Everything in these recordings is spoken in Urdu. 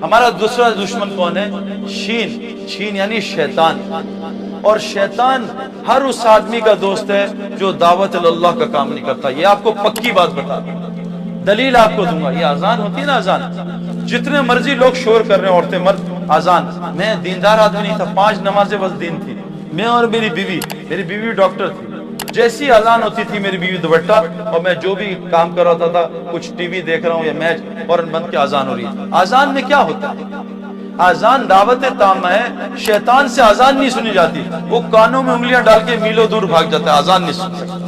ہمارا دوسرا دشمن کون ہے؟ شین یعنی شیطان. اور شیطان ہر اس آدمی کا دوست ہے جو دعوت اللہ کا کام نہیں کرتا. یہ آپ کو پکی بات بتا دوں, دلیل آپ کو دوں گا. یہ اذان ہوتی ہے نا, اذان جتنے مرضی لوگ شور کر رہے ہیں, عورتیں مرد, اذان. میں دیندار آدمی نہیں تھا, 5 نمازیں بس دین تھی. میں اور میری بیوی ڈاکٹر تھی. جیسی اذان ہوتی تھی میری بیوی دوپٹہ, اور میں جو بھی کام کر رہا تھا, کچھ ٹی وی دیکھ رہا ہوں یا میچ, فوراً بند کے اذان ہو رہی ہے. اذان میں کیا ہوتا ہے؟ اذان دعوت تامہ ہے. شیطان سے اذان نہیں سنی جاتی, وہ کانوں میں انگلیاں ڈال کے میلوں دور بھاگ جاتا ہے, اذان نہیں سن سکتا.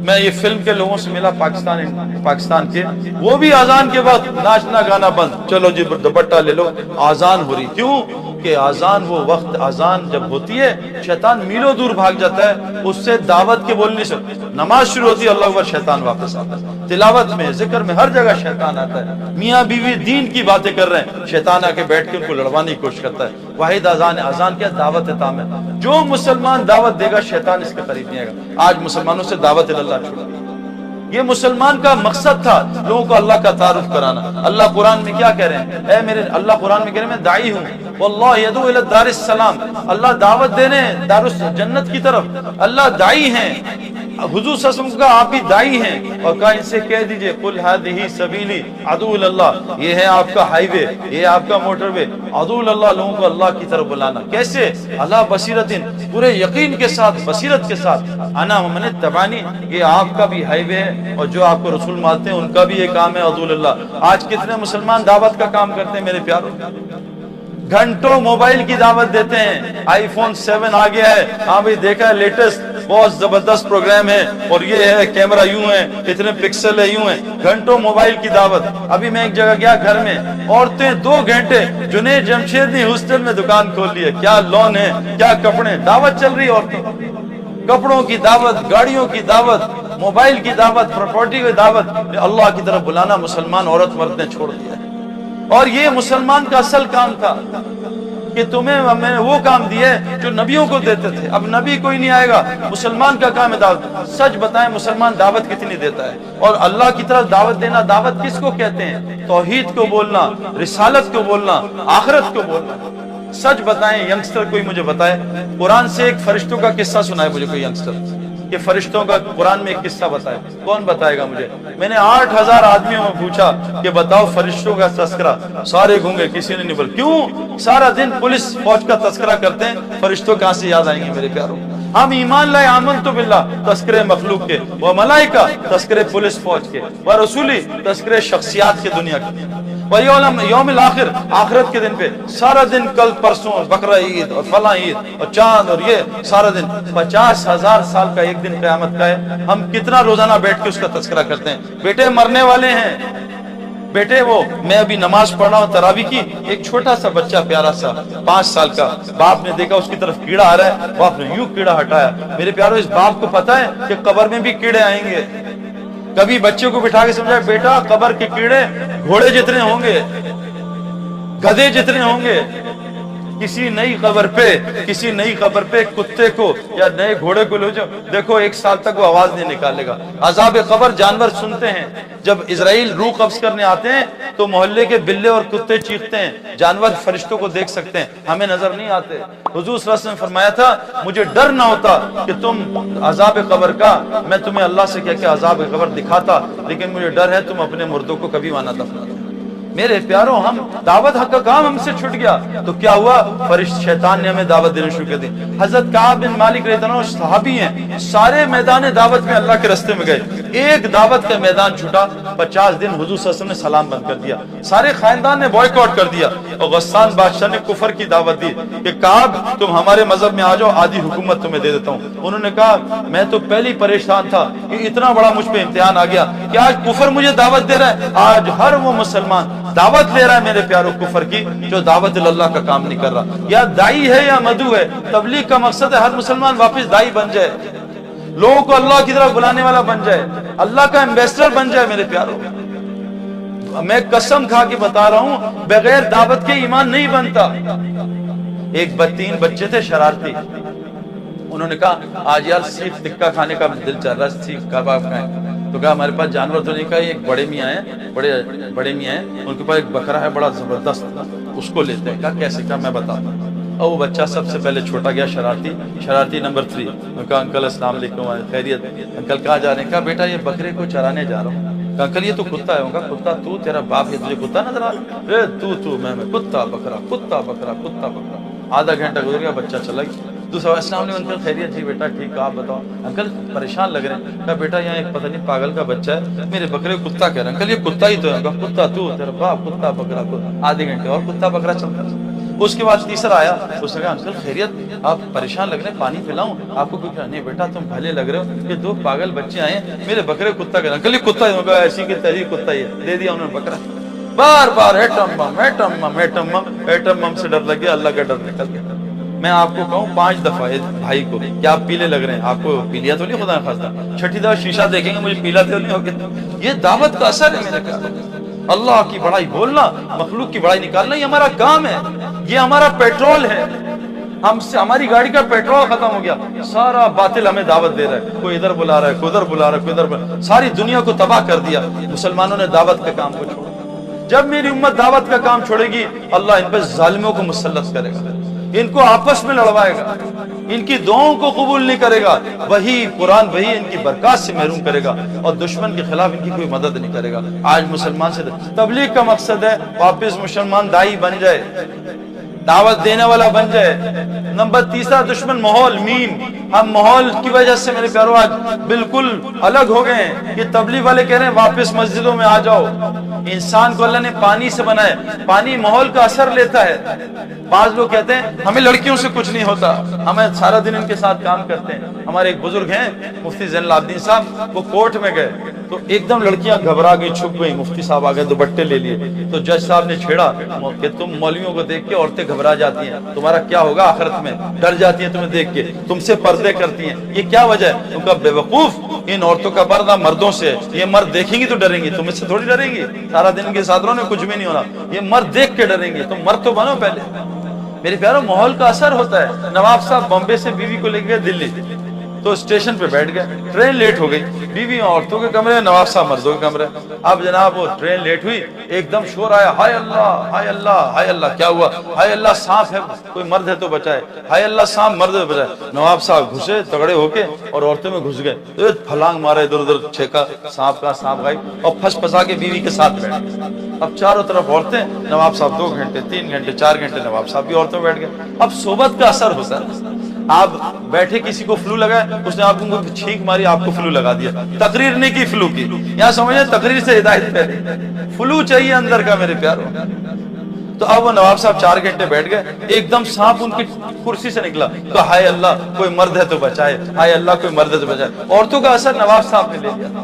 میں یہ فلم کے لوگوں سے ملا پاکستان کے, وہ بھی اذان کے بعد ناچنا گانا بند, چلو جی دوپٹہ لے لو, اذان ہو رہی. کیوں کہ اذان وہ وقت, اذان جب ہوتی ہے شیطان میلوں دور بھاگ جاتا ہے, اس سے دعوت کے بول نہیں سکتے. نماز شروع ہوتی ہے, اللہ اکبر, شیطان واپس آتا ہے. تلاوت میں, ذکر میں, ہر جگہ شیطان آتا ہے. میاں بیوی دین کی باتیں کر رہے ہیں, شیطان آ کے بیٹھ کے ان کو لڑوانے کی کوشش کرتا ہے. واحد اذان ہے. اذان کیا؟ دعوت تام ہے. جو مسلمان دعوت دے گا شیطان اس کے قریب نہیں آئے گا. آج مسلمانوں سے دعوت اللہ چھوڑا. یہ مسلمان کا مقصد تھا لوگوں کو اللہ کا تعارف کرانا. اللہ قرآن میں کیا کہہ رہے ہیں؟ اے میرے, اللہ قرآن میں کہہ رہے ہیں میں داعی ہوں, واللہ یدعو الی دار السلام. اللہ دعوت دینے دار جنت کی طرف. اللہ داعی ہیں. حضور صلی اللہ علیہ وسلم کا آپ بھی داعی ہیں, اور کہا ان سے کہہ دیجئے قل ھذہ سبیلی ادعو الی اللہ, یہ ہے آپ کا ہائی وے, یہ آپ کا موٹر وے. ادعو الی اللہ, لوگوں کو اللہ کی طرف بلانا. کیسے؟ اللہ بصیرت, پورے یقین کے ساتھ, بصیرت کے ساتھ. انا ومن اتبعنی, یہ آپ کا بھی ہائی وے ہے, اور جو آپ کو رسول مانتے ہیں ان کا بھی یہ کام ہے ادعو الی اللہ. آج کتنے مسلمان دعوت کا کام کرتے ہیں میرے پیاروں؟ گھنٹوں موبائل کی دعوت دیتے ہیں. آئی فون 7 آ گیا ہے, ہاں بھائی دیکھا ہے لیٹسٹ, بہت زبردست پروگرام ہے, اور یہ ہے کیمرہ یوں ہے, اتنے پکسل ہے, یوں ہے. گھنٹوں موبائل کی دعوت. ابھی میں ایک جگہ گیا, گھر میں عورتیں 2 گھنٹے جنید جمشید نے ہاسٹل میں دکان کھول لی ہے. کیا لون ہے, کیا کپڑے, دعوت چل رہی ہے عورتوں. کپڑوں کی دعوت, گاڑیوں کی دعوت, موبائل کی دعوت, پراپرٹی کی دعوت. اللہ کی طرف بلانا مسلمان عورت مرد نے چھوڑ دیا ہے. اور یہ مسلمان کا اصل کام تھا کہ تمہیں میں نے وہ کام دیے جو نبیوں کو دیتے تھے. اب نبی کوئی نہیں آئے گا, مسلمان کا کام ہے دعوت. سچ بتائیں مسلمان دعوت کتنی دیتا ہے؟ اور اللہ کی طرف دعوت دینا, دعوت کس کو کہتے ہیں؟ توحید کو بولنا, رسالت کو بولنا, آخرت کو بولنا. سچ بتائیں, ینگسٹر کوئی مجھے بتائے, قرآن سے ایک فرشتوں کا قصہ سنائے مجھے کوئی ینگسٹر, کہ فرشتوں کا قرآن میں ایک قصہ بتائے. کون بتائے گا مجھے؟ میں نے 8000 آدمیوں میں پوچھا کہ بتاؤ فرشتوں کا تذکرہ, سارے گونگے, کسی نے نہیں بولا. کیوں؟ سارا دن پولیس فوج کا تذکرہ کرتے ہیں, فرشتوں کہاں سے یاد آئیں گے میرے پیاروں؟ ہم ایمان لائے آمنت باللہ, تذکرے مخلوق کے, و ملائکہ, تذکرے پولیس فوج کے, و رسولی, تذکرے شخصیات کے دنیا کے, و یوم الاخر, آخرت کے دن پہ سارا دن, کل پرسوں بقرہ عید اور فلاں عید اور چاند اور یہ سارا دن. 50,000 سال کا ایک دن قیامت کا ہے, ہم کتنا روزانہ بیٹھ کے اس کا تذکرہ کرتے ہیں. بیٹے مرنے والے ہیں, بیٹے وہ, میں ابھی نماز پڑھ رہا ہوں تراویح کی, ایک چھوٹا سا بچہ پیارا سا 5 سال کا, باپ نے دیکھا اس کی طرف کیڑا آ رہا ہے, باپ نے یوں کیڑا ہٹایا. میرے پیاروں, اس باپ کو پتا ہے کہ قبر میں بھی کیڑے آئیں گے. کبھی بچے کو بٹھا کے سمجھایا, بیٹا قبر کے کیڑے گھوڑے جتنے ہوں گے, گدھے جتنے ہوں گے. کسی نئی قبر پہ کتے کو یا نئے گھوڑے کو لے جاؤ, دیکھو 1 سال تک وہ آواز نہیں نکالے گا. عذاب قبر جانور سنتے ہیں. جب اسرائیل روح قبض کرنے آتے ہیں تو محلے کے بلے اور کتے چیختے ہیں. جانور فرشتوں کو دیکھ سکتے ہیں, ہمیں نظر نہیں آتے. حضور صلی اللہ علیہ وسلم نے فرمایا تھا, مجھے ڈر نہ ہوتا کہ تم عذاب قبر کا, میں تمہیں اللہ سے کہہ کے عذاب قبر دکھاتا, لیکن مجھے ڈر ہے تم اپنے مردوں کو کبھی وہاں نہ دفنا دو. میرے پیاروں, ہم دعوت حق کا کام ہم سے چھٹ گیا تو کیا ہوا؟ فرشت شیطان نے ہمیں دعوت دینا شروع کر دی. حضرت کعب بن مالک رضی اللہ عنہ صحابی ہیں, سارے میدان دعوت میں اللہ کے راستے میں گئے. ایک دعوت کا میدان چھوٹا, 50 دن حضور صلی اللہ علیہ وسلم نے سلام بند کر دیا. سارے خاندان نے بوائکاٹ کر دیا, اور غسان بادشاہ نے کفر کی دعوت دی کہ کعب تم ہمارے مذہب میں آ جاؤ, آدھی حکومت تمہیں دے دیتا ہوں. انہوں نے کہا میں تو پہلی پریشان تھا کہ اتنا بڑا مجھ پہ امتحان آ گیا کہ آج کفر مجھے دعوت دے رہا ہے. آج ہر وہ مسلمان دعوت لے رہا ہے میرے پیاروں کفر کی جو دعوت اللہ کا کام نہیں کر رہا. یا دائی ہے یا مدعو ہے. تبلیغ کا مقصد ہے ہر مسلمان واپس دائی بن جائے, لوگوں کو اللہ کی طرف بلانے والا بن جائے, اللہ کا ایمبیسڈر بن جائے. میرے پیاروں, میں قسم کھا کے بتا رہا ہوں, بغیر دعوت کے ایمان نہیں بنتا. 3 بچے تھے شرارتی, انہوں نے کہا آج یار سیخ ٹکا کھانے کا دل چل رہا ہے, سیخ کباب کھائیں. تو کہا ہمارے پاس جانور تو نہیں، کہا ایک بڑے میاں ہیں، بڑے میاں ہیں، ان کے پاس ایک بکرا ہے بڑا زبردست، اس کو لیتے ہیں۔ کہا کیسے؟ کہا میں بتاتا ہوں۔ اور وہ بچہ سب سے پہلے چھوٹا گیا، شرارتی نمبر 3۔ میں کہا انکل السلام علیکم، خیریت؟ انکل کہاں جا رہے ہیں؟ کہا بیٹا یہ بکرے کو چرانے جا رہا ہوں۔ کہا انکل یہ تو کتا ہے؟ ان کا کتا تو تیرا باپ ہے، تجھے کتا نظر آ رہا ہے؟ تو میں کتا بکرا کتا بکرا کتا بکرا۔ آدھا گھنٹہ گزر گیا، بچہ چلا گیا۔ دوسرا السلام علیکم انکل، خیریت؟ جی بیٹا ٹھیک، آپ بتاؤ؟ انکل پریشان لگ رہے ہیں۔ کہا بیٹا یہاں ایک پتہ نہیں پاگل کا بچہ ہے میرے بکرے کو کتا کہہ رہا ہے۔ انکل یہ کتا ہی تو ہے۔ کہا کتا تو تیرا باپ کتا بکرا کتا۔ آدھے گھنٹے اور کتا بکرا چلتا ہے۔ اس کے بعد تیسرا آیا، اس نے کہا انکل خیریت؟ آپ پریشان لگ رہے ہیں، پانی پلاؤں آپ کو؟ کچھ نہیں بیٹا تم بھلے لگ رہے ہو، یہ 2 پاگل بچے آئے ہیں میرے بکرے کو کتا کہہ رہے ہیں۔ انکل یہ کتا ہے؟ ایسی کی تحریر کتا ہی ہے، دے دیا انہوں نے بکرا۔ بار بار atom bomb atom bomb atom bomb atom bomb سے ڈر لگ گیا، اللہ کا ڈر نکل گیا۔ میں آپ کو کہوں 5 دفعہ بھائی کو کیا آپ پیلے لگ رہے ہیں؟ آپ کو پیلیا تو نہیں خدا نخواستہ؟ 6ٹھی دفعہ شیشہ دیکھیں گے مجھے پیلا تو نہیں ہو گیا۔ یہ دعوت کا اثر ہے میرے پیاروں۔ اللہ کی بڑائی بولنا، مخلوق کی بڑائی نکالنا، یہ ہمارا کام ہے، یہ ہمارا پیٹرول ہے۔ ہماری گاڑی کا پیٹرول ختم ہو گیا، سارا باطل ہمیں دعوت دے رہا ہے، کوئی ادھر بلا رہا ہے، کوئی ادھر بلا رہا ہے، کوئی ادھر بلا رہا ہے، ساری دنیا کو تباہ کر دیا۔ مسلمانوں نے دعوت کے کام کو چھوڑا۔ جب میری امت دعوت کا کام چھوڑے گی، اللہ ان پہ ظالموں کو مسلط کرے گا، ان کو آپس میں لڑوائے گا، ان کی دعاؤں کو قبول نہیں کرے گا، وہی قرآن وہی ان کی برکات سے محروم کرے گا، اور دشمن کے خلاف ان کی کوئی مدد نہیں کرے گا۔ آج مسلمان سے تبلیغ کا مقصد ہے واپس مسلمان دائی بن جائے، دعوت دینے والا بن جائے۔ نمبر تیسرا دشمن ماحول، میم۔ ہم ماحول کی وجہ سے میرے پیارو آج بالکل الگ ہو گئے ہیں۔ یہ تبلیغ والے کہہ رہے ہیں واپس مسجدوں میں آ جاؤ۔ انسان کو اللہ نے پانی سے بنایا، پانی ماحول کا اثر لیتا ہے۔ بعض لوگ کہتے ہیں ہمیں لڑکیوں سے کچھ نہیں ہوتا، ہمیں سارا دن ان کے ساتھ کام کرتے ہیں۔ ہمارے ایک بزرگ ہیں مفتی زین العابدین صاحب، وہ کورٹ میں گئے تو ایک دم لڑکیاں گھبرا گئی، چھپ گئی۔ مفتی صاحب آ گئے، دوپٹے لے لیے، تو جج صاحب نے چھیڑا کہ تم مولویوں کو دیکھ کے عورتیں گھبرا جاتی ہیں، تمہارا کیا ہوگا آخرت میں؟ ڈر جاتی ہیں تمہیں دیکھ کے، تم سے پردے کرتی ہیں، یہ کیا وجہ ہے؟ تم کا بے وقوف، ان عورتوں کا پردہ مردوں سے، یہ مرد دیکھیں گی تو ڈریں گی، تم اس سے تھوڑی ڈریں گی، سارا دن کے ساتھ رہو نے کچھ بھی نہیں ہونا، یہ مرد دیکھ کے ڈریں گے، تم مرد تو بنو پہلے۔ میرے پیاروں ماحول کا اثر ہوتا ہے۔ نواب صاحب بمبے سے بیوی کو لے گئے دلی، تو اسٹیشن پہ بیٹھ گئے، ٹرین لیٹ ہو گئی، بیوی عورتوں کے کمرے، نواب صاحب مردوں کے کمرے۔ اب جناب وہ ٹرین لیٹ ہوئی، ایک دم شور آیا، ہائے اللہ ہائے اللہ ہائے اللہ، کیا ہوا؟ ہائے اللہ سانپ ہے، کوئی مرد ہے تو بچائے، ہائے اللہ سانپ مرد ہے تو بچائے۔ نواب صاحب گھسے تگڑے ہو کے اور عورتوں میں گھس گئے، پھلانگ مارا ادھر ادھر، چھیکا سانپ کا سانپ گائی، اور پھنس پھنسا کے بیوی کے ساتھ بیٹھ گئے۔ اب چاروں طرف عورتیں، نواب صاحب 2 گھنٹے 3 گھنٹے 4 گھنٹے، نواب صاحب بھی عورتوں میں بیٹھ گئے۔ اب صحبت کا اثر ہوتا ہے۔ آپ بیٹھے کسی کو فلو لگا ہے، اس نے آپ کو چھینک ماری، آپ کو فلو لگا دیا، تقریر نہیں کی فلو کی، یہاں سمجھیں تقریر سے ہدایت پہلے، فلو چاہیے اندر کا میرے پیاروں۔ تو اب وہ نواب صاحب 4 گھنٹے بیٹھ گئے، ایک دم سانپ ان کی کرسی سے نکلا، تو ہائے اللہ کوئی مرد ہے تو بچائے، ہائے اللہ کوئی مرد ہے تو بچائے۔ عورتوں کا اثر نواب صاحب نے لے لیا۔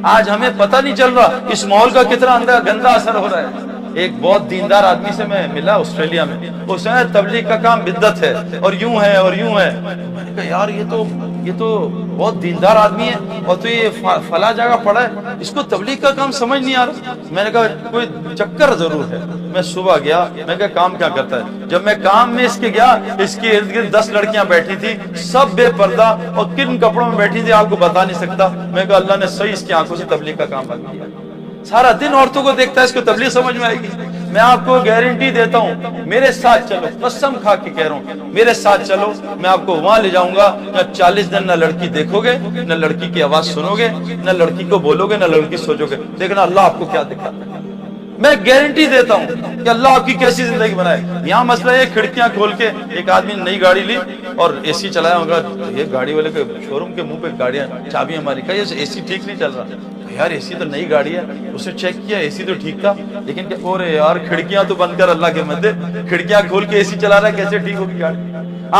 آج ہمیں پتہ نہیں چل رہا اس ماحول کا کتنا اندر گندا اثر ہو رہا ہے۔ ایک بہت دیندار آدمی سے میں ملا آسٹریلیا میں، اس نے تبلیغ کا کام بدعت ہے اور یوں ہے اور یوں ہے۔ میں نے کہا یار یہ تو بہت دیندار آدمی ہے اور تو یہ فلاں جگہ پڑا ہے، اس کو تبلیغ کا کام سمجھ نہیں آ رہا۔ میں نے کہا کوئی چکر ضرور ہے۔ میں صبح گیا، میں کہا کام کیا کرتا ہے؟ جب میں کام میں اس کے گیا، اس کے ارد گرد 10 لڑکیاں بیٹھی تھی، سب بے پردہ، اور کن کپڑوں میں بیٹھی تھی آپ کو بتا نہیں سکتا۔ میں کہا اللہ نے صحیح اس کی آنکھوں سے تبلیغ کا کام بند کیا۔ سارا دن عورتوں کو دیکھتا ہے، اس کو تبلیغ سمجھ میں آئے گی؟ میں آپ کو گارنٹی دیتا ہوں، میرے ساتھ چلو، قسم کھا کے کہہ رہا ہوں، میرے ساتھ چلو، میں آپ کو وہاں لے جاؤں گا، نہ 40 دن نہ لڑکی دیکھو گے، نہ لڑکی کی آواز سنو گے، نہ لڑکی کو بولو گے، نہ لڑکی سوچو گے، دیکھنا اللہ آپ کو کیا دکھاتا ہے۔ میں گارنٹی دیتا ہوں کہ اللہ آپ کی کیسی زندگی بنائے۔ یہاں مسئلہ ہے کھڑکیاں کھول کے، ایک آدمی نے نئی گاڑی لی اور اے سی چلایا ہوگا، یہ گاڑی والے کے شو روم کے منہ پہ گاڑیاں چابیاں ماری، کہا یہ اے سی ٹھیک نہیں چل رہا۔ یار اے سی تو نئی گاڑی ہے، اس نے چیک کیا اے سی تو ٹھیک تھا، لیکن کہ اورے یار کھڑکیاں تو بند کر، اللہ کے بندے کھڑکیاں کھول کے اے سی چلا رہا ہے، کیسے ٹھیک ہوگی گاڑی؟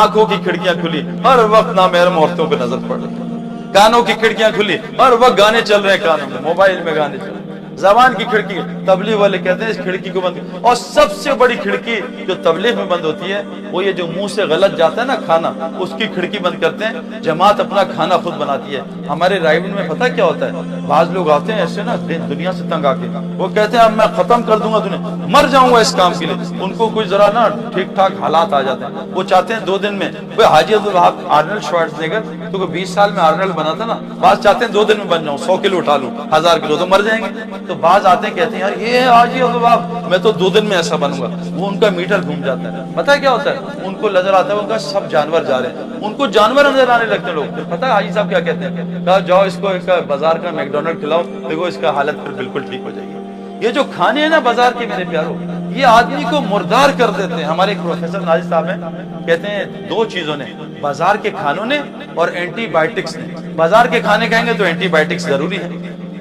آنکھوں کی کھڑکیاں کھلی، ہر وقت نامحرم عورتوں پہ نظر پڑ رہی، کانوں کی کھڑکیاں کھلی، ہر وقت گانے چل رہے ہیں کانوں میں، موبائل میں گانے چل رہے ہیں، زبان کی کھڑکی تبلیغ والے کہتے ہیں اس کھڑکی کو بند، اور سب سے بڑی کھڑکی جو تبلیغ میں بند ہوتی ہے وہ یہ جو منہ سے غلط جاتا ہے نا کھانا، اس کی کھڑکی بند کرتے ہیں، جماعت اپنا کھانا خود بناتی ہے۔ ہمارے رائے میں پتہ کیا ہوتا ہے، بعض لوگ آتے ہیں ایسے نا دنیا سے تنگ آ کے، وہ کہتے ہیں اب میں ختم کر دوں گا دنیا، مر جاؤں گا اس کام کے لیے، ان کو کوئی ذرا نا ٹھیک ٹھاک حالات آ جاتے ہیں، وہ چاہتے ہیں 2 دن میں، وہ حاجی عبدالوہاب آرنلڈ شوارزنیگر تو کوئی 20 سال میں آرنلڈ بنا تھا نا، بعض چاہتے ہیں 2 دن میں بن جاؤں، 100 کلو اٹھا لوں، 1000 کلو، تو مر جائیں گے۔ تو بعض آتے ہیں کہتے ہیں یار یہ حاجی عبدالوہاب میں تو 2 دن میں ایسا بنوں گا، وہ ان کا میٹر گھوم جاتا ہے۔ پتہ ہے کیا ہوتا ہے، ان کو نظر آتا ہے ان کا سب جانور جا رہے ہیں، ان کو جانور نظر آنے لگتے ہیں لوگ۔ پتہ ہے حاجی صاحب کیا کہتے ہیں، کہا جاؤ اس کو ایک بازار کا میکڈونلڈ کھلاؤ، دیکھو اس کا حالت پھر بالکل ٹھیک ہو جائے گی۔ یہ جو کھانے ہیں نا بازار کے میرے پیارو، یہ آدمی کو مردار کر دیتے ہیں۔ ہمارے ایک پروفیسر ناجد صاحب ہیں، کہتے ہیں 2 چیزوں نے، بازار کے کھانوں نے اور اینٹی بائیوٹکس نے۔ بازار کے کھانے کہیں گے تو اینٹی بائیوٹکس ضروری ہے،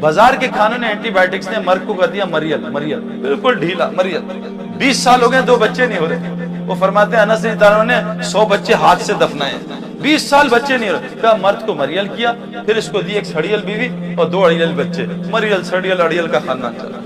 بازار کے کھانوں نے اینٹی بائیوٹکس نے مرد کو کر دیا مریل، مریل بالکل ڈھیلا مریل۔ 20 سال ہو گئے 2 بچے نہیں ہو رہے، وہ فرماتے ہیں انس رضی اللہ عنہ نے 100 بچے ہاتھ سے دفنائے، 20 سال بچے نہیں ہو رہے۔ کہا مرد کو مریل کیا، پھر اس کو دی ایک سڑیل بیوی اور 2 اڑیل بچے، مریل سڑیل اڑیل کا خاندان چلا۔